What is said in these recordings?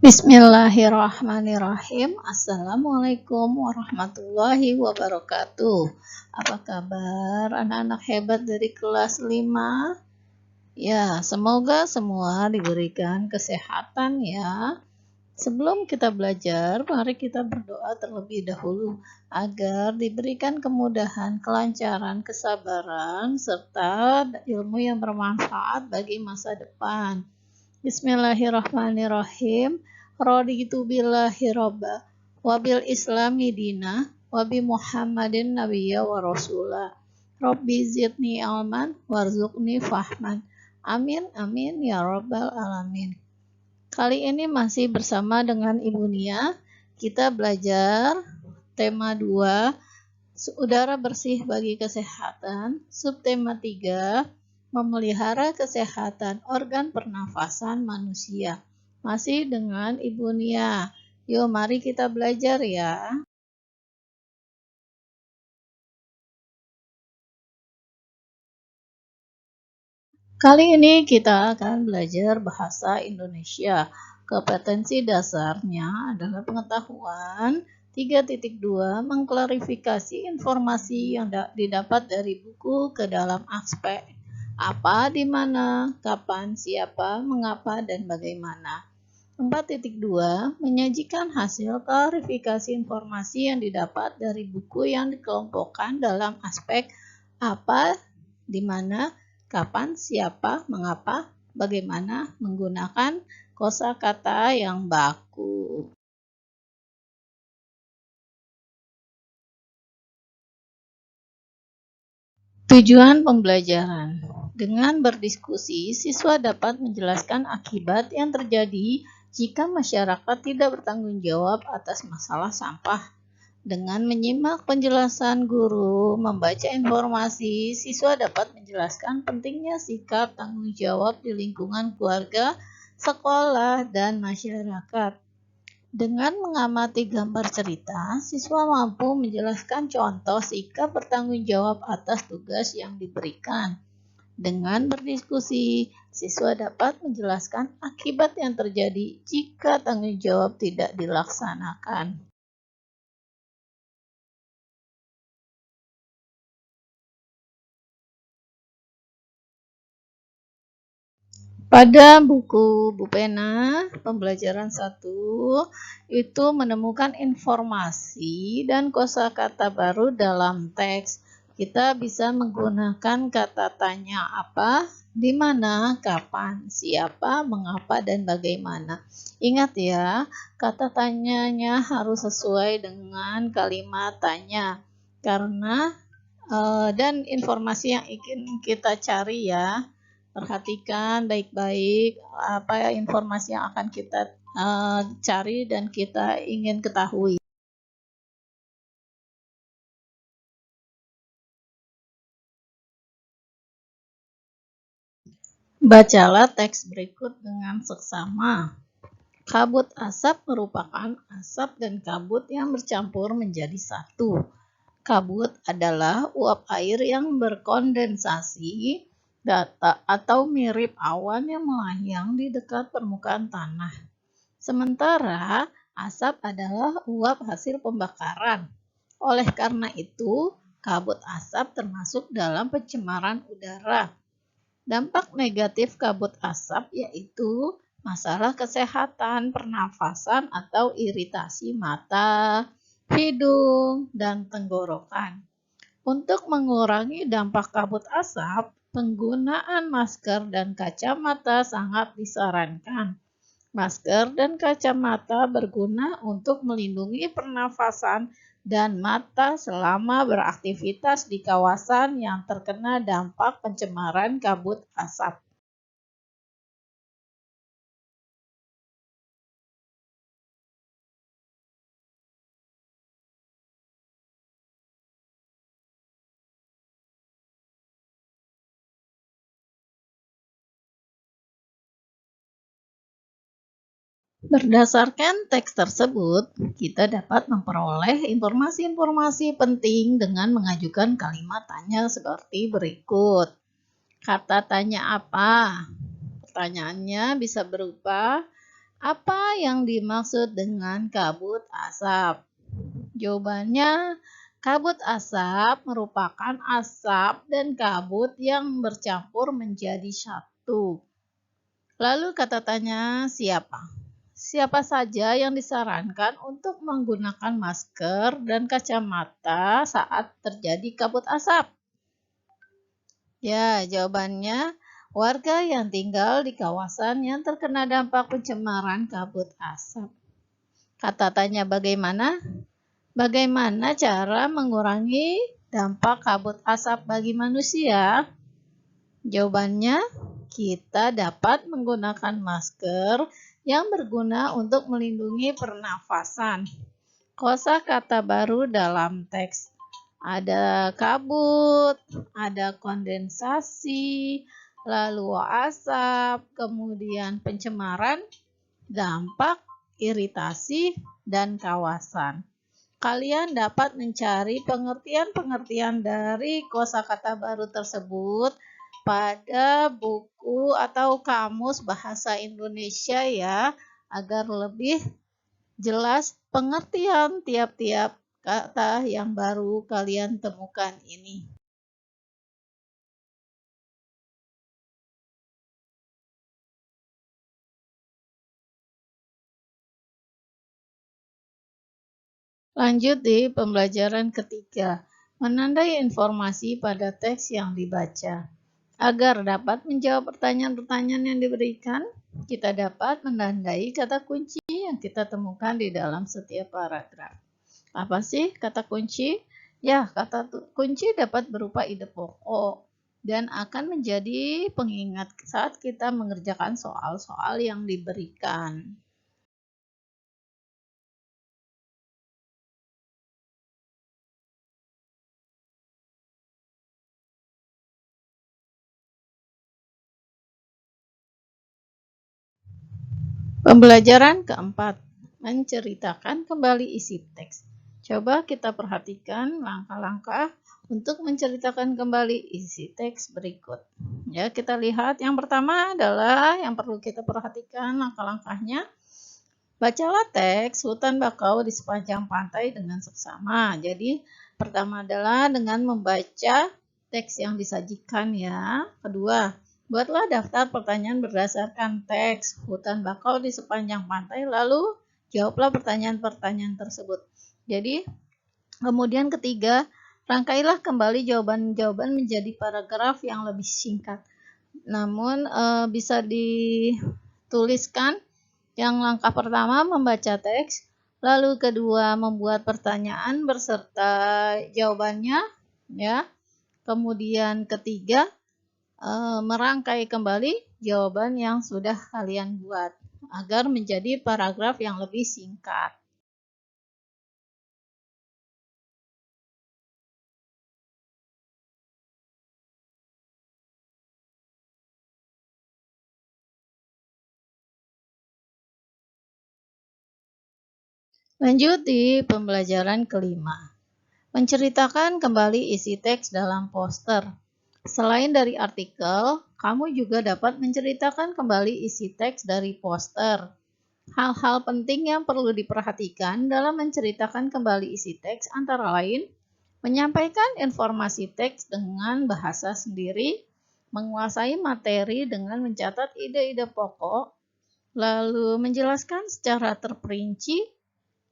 Bismillahirrahmanirrahim. Assalamualaikum warahmatullahi wabarakatuh. Apa kabar anak-anak hebat dari kelas 5? Ya, semoga semua diberikan kesehatan ya. Sebelum kita belajar, mari kita berdoa terlebih dahulu agar diberikan kemudahan, kelancaran, kesabaran, serta ilmu yang bermanfaat bagi masa depan. Bismillahirrahmanirrahim. Raditu billahi robba wabil islami dina wabi muhammadin nabiyya wa rasulah. Rabbi zidni ilman warzuqni fahman. Amin amin ya rabbal alamin. Kali ini masih bersama dengan Ibu Nia. Kita belajar tema 2, udara bersih bagi kesehatan. Subtema 3, memelihara kesehatan organ pernafasan manusia. Masih dengan Ibu Nia. Yuk mari kita belajar ya. Kali ini kita akan belajar bahasa Indonesia. Kompetensi dasarnya adalah pengetahuan. 3.2 mengklarifikasi informasi yang didapat dari buku ke dalam aspek apa, di mana, kapan, siapa, mengapa, dan bagaimana. 4.2 menyajikan hasil klarifikasi informasi yang didapat dari buku yang dikelompokkan dalam aspek apa, di mana, kapan, siapa, mengapa, bagaimana menggunakan kosakata yang baku. Tujuan pembelajaran. Dengan berdiskusi, siswa dapat menjelaskan akibat yang terjadi jika masyarakat tidak bertanggung jawab atas masalah sampah. Dengan menyimak penjelasan guru, membaca informasi, siswa dapat menjelaskan pentingnya sikap tanggung jawab di lingkungan keluarga, sekolah, dan masyarakat. Dengan mengamati gambar cerita, siswa mampu menjelaskan contoh sikap bertanggung jawab atas tugas yang diberikan. Dengan berdiskusi, siswa dapat menjelaskan akibat yang terjadi jika tanggung jawab tidak dilaksanakan. Pada buku Bu Pena, pembelajaran 1, itu menemukan informasi dan kosakata baru dalam teks. Kita bisa menggunakan kata tanya apa, di mana, kapan, siapa, mengapa, dan bagaimana. Ingat ya, kata tanyanya harus sesuai dengan kalimat tanya. Karena dan informasi yang ingin kita cari ya. Perhatikan baik-baik apa informasi yang akan kita cari dan kita ingin ketahui. Bacalah teks berikut dengan seksama. Kabut asap merupakan asap dan kabut yang bercampur menjadi satu. Kabut adalah uap air yang berkondensasi atau mirip awan yang melayang di dekat permukaan tanah. Sementara asap adalah uap hasil pembakaran. Oleh karena itu, kabut asap termasuk dalam pencemaran udara. Dampak negatif kabut asap yaitu masalah kesehatan pernafasan atau iritasi mata, hidung, dan tenggorokan. Untuk mengurangi dampak kabut asap, penggunaan masker dan kacamata sangat disarankan. Masker dan kacamata berguna untuk melindungi pernafasan dan mata selama beraktivitas di kawasan yang terkena dampak pencemaran kabut asap. Berdasarkan teks tersebut, kita dapat memperoleh informasi-informasi penting dengan mengajukan kalimat tanya seperti berikut. Kata tanya apa? Pertanyaannya bisa berupa, Apa yang dimaksud dengan kabut asap? Jawabannya, kabut asap merupakan asap dan kabut yang bercampur menjadi satu. Lalu kata tanya siapa? Siapa saja yang disarankan untuk menggunakan masker dan kacamata saat terjadi kabut asap? Ya, jawabannya warga yang tinggal di kawasan yang terkena dampak pencemaran kabut asap. Kata tanya bagaimana? Bagaimana cara mengurangi dampak kabut asap bagi manusia? Jawabannya, kita dapat menggunakan masker yang berguna untuk melindungi pernafasan. Kosakata baru dalam teks. Ada kabut, ada kondensasi, lalu asap, kemudian pencemaran, dampak, iritasi, dan kawasan. Kalian dapat mencari pengertian-pengertian dari kosakata baru tersebut pada buku atau kamus bahasa Indonesia ya, agar lebih jelas pengertian tiap-tiap kata yang baru kalian temukan ini. Lanjut di pembelajaran ketiga, menandai informasi pada teks yang dibaca. Agar dapat menjawab pertanyaan-pertanyaan yang diberikan, kita dapat menandai kata kunci yang kita temukan di dalam setiap paragraf. Apa sih kata kunci? Ya, kata kunci dapat berupa ide pokok dan akan menjadi pengingat saat kita mengerjakan soal-soal yang diberikan. Pembelajaran keempat, menceritakan kembali isi teks. Coba kita perhatikan langkah-langkah untuk menceritakan kembali isi teks berikut. Ya, kita lihat yang pertama adalah yang perlu kita perhatikan langkah-langkahnya. Bacalah teks hutan bakau di sepanjang pantai dengan seksama. Jadi, pertama adalah dengan membaca teks yang disajikan ya. Kedua, buatlah daftar pertanyaan berdasarkan teks hutan bakau di sepanjang pantai, lalu jawablah pertanyaan-pertanyaan tersebut. Jadi, kemudian ketiga, rangkailah kembali jawaban-jawaban menjadi paragraf yang lebih singkat. Namun bisa dituliskan yang langkah pertama membaca teks, lalu kedua membuat pertanyaan beserta jawabannya ya. Kemudian ketiga merangkai kembali jawaban yang sudah kalian buat agar menjadi paragraf yang lebih singkat. Lanjut di pembelajaran kelima. Menceritakan kembali isi teks dalam poster. Selain dari artikel, kamu juga dapat menceritakan kembali isi teks dari poster. Hal-hal penting yang perlu diperhatikan dalam menceritakan kembali isi teks antara lain, menyampaikan informasi teks dengan bahasa sendiri, menguasai materi dengan mencatat ide-ide pokok, lalu menjelaskan secara terperinci,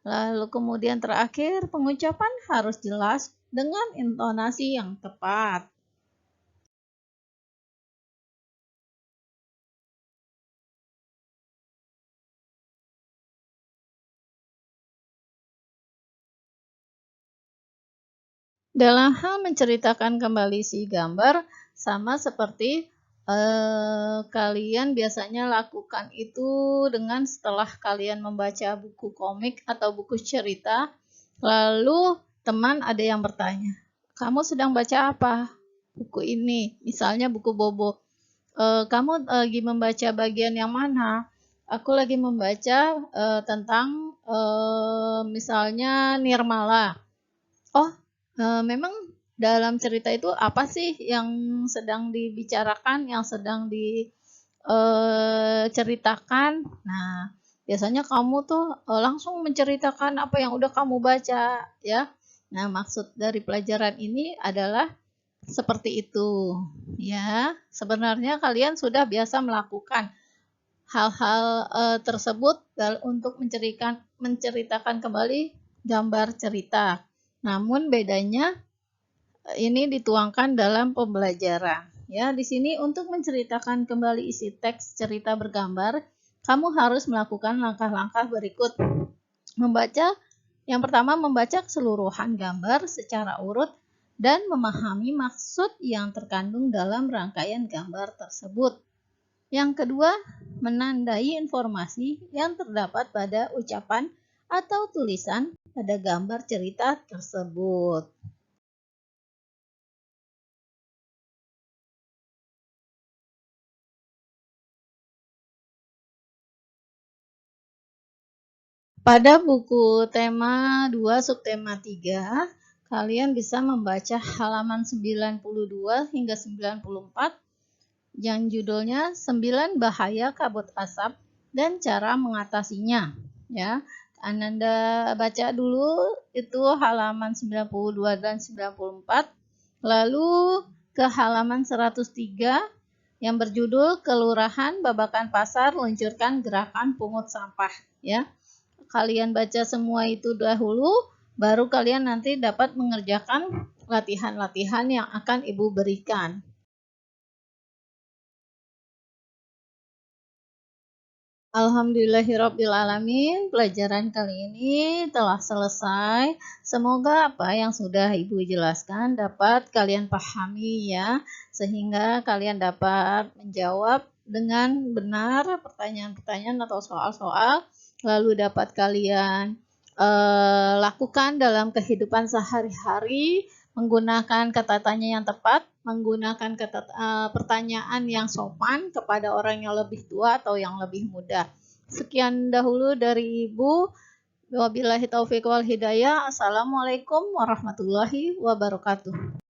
lalu kemudian terakhir pengucapan harus jelas dengan intonasi yang tepat. Dalam hal menceritakan kembali si gambar, sama seperti kalian biasanya lakukan itu dengan setelah kalian membaca buku komik atau buku cerita, lalu teman ada yang bertanya, kamu sedang baca apa? Buku ini, misalnya buku Bobo. Kamu lagi membaca bagian yang mana? Aku lagi membaca tentang misalnya Nirmala. Oh, memang dalam cerita itu apa sih yang sedang dibicarakan, yang sedang diceritakan? Nah, biasanya kamu tuh langsung menceritakan apa yang udah kamu baca ya. Nah, maksud dari pelajaran ini adalah seperti itu ya. Sebenarnya kalian sudah biasa melakukan hal-hal tersebut untuk menceritakan kembali gambar cerita. Namun bedanya ini dituangkan dalam pembelajaran. Ya, di sini untuk menceritakan kembali isi teks cerita bergambar, kamu harus melakukan langkah-langkah berikut. Yang pertama membaca keseluruhan gambar secara urut dan memahami maksud yang terkandung dalam rangkaian gambar tersebut. Yang kedua, menandai informasi yang terdapat pada ucapan atau tulisan pada gambar cerita tersebut. Pada buku tema 2 subtema 3, kalian bisa membaca halaman 92 hingga 94 yang judulnya 9 bahaya kabut asap dan cara mengatasinya. Ya, Ananda baca dulu itu halaman 92 dan 94, lalu ke halaman 103 yang berjudul Kelurahan Babakan Pasar luncurkan gerakan pungut sampah ya. Kalian baca semua itu dahulu, baru kalian nanti dapat mengerjakan latihan-latihan yang akan Ibu berikan. Alhamdulillahirrabbilalamin, pelajaran kali ini telah selesai. Semoga apa yang sudah Ibu jelaskan dapat kalian pahami ya, sehingga kalian dapat menjawab dengan benar pertanyaan-pertanyaan atau soal-soal, lalu dapat kalian lakukan dalam kehidupan sehari-hari, menggunakan kata tanya yang tepat, menggunakan pertanyaan yang sopan kepada orang yang lebih tua atau yang lebih muda. Sekian dahulu dari Ibu. Wabillahi taufiq wal hidayah. Assalamualaikum warahmatullahi wabarakatuh.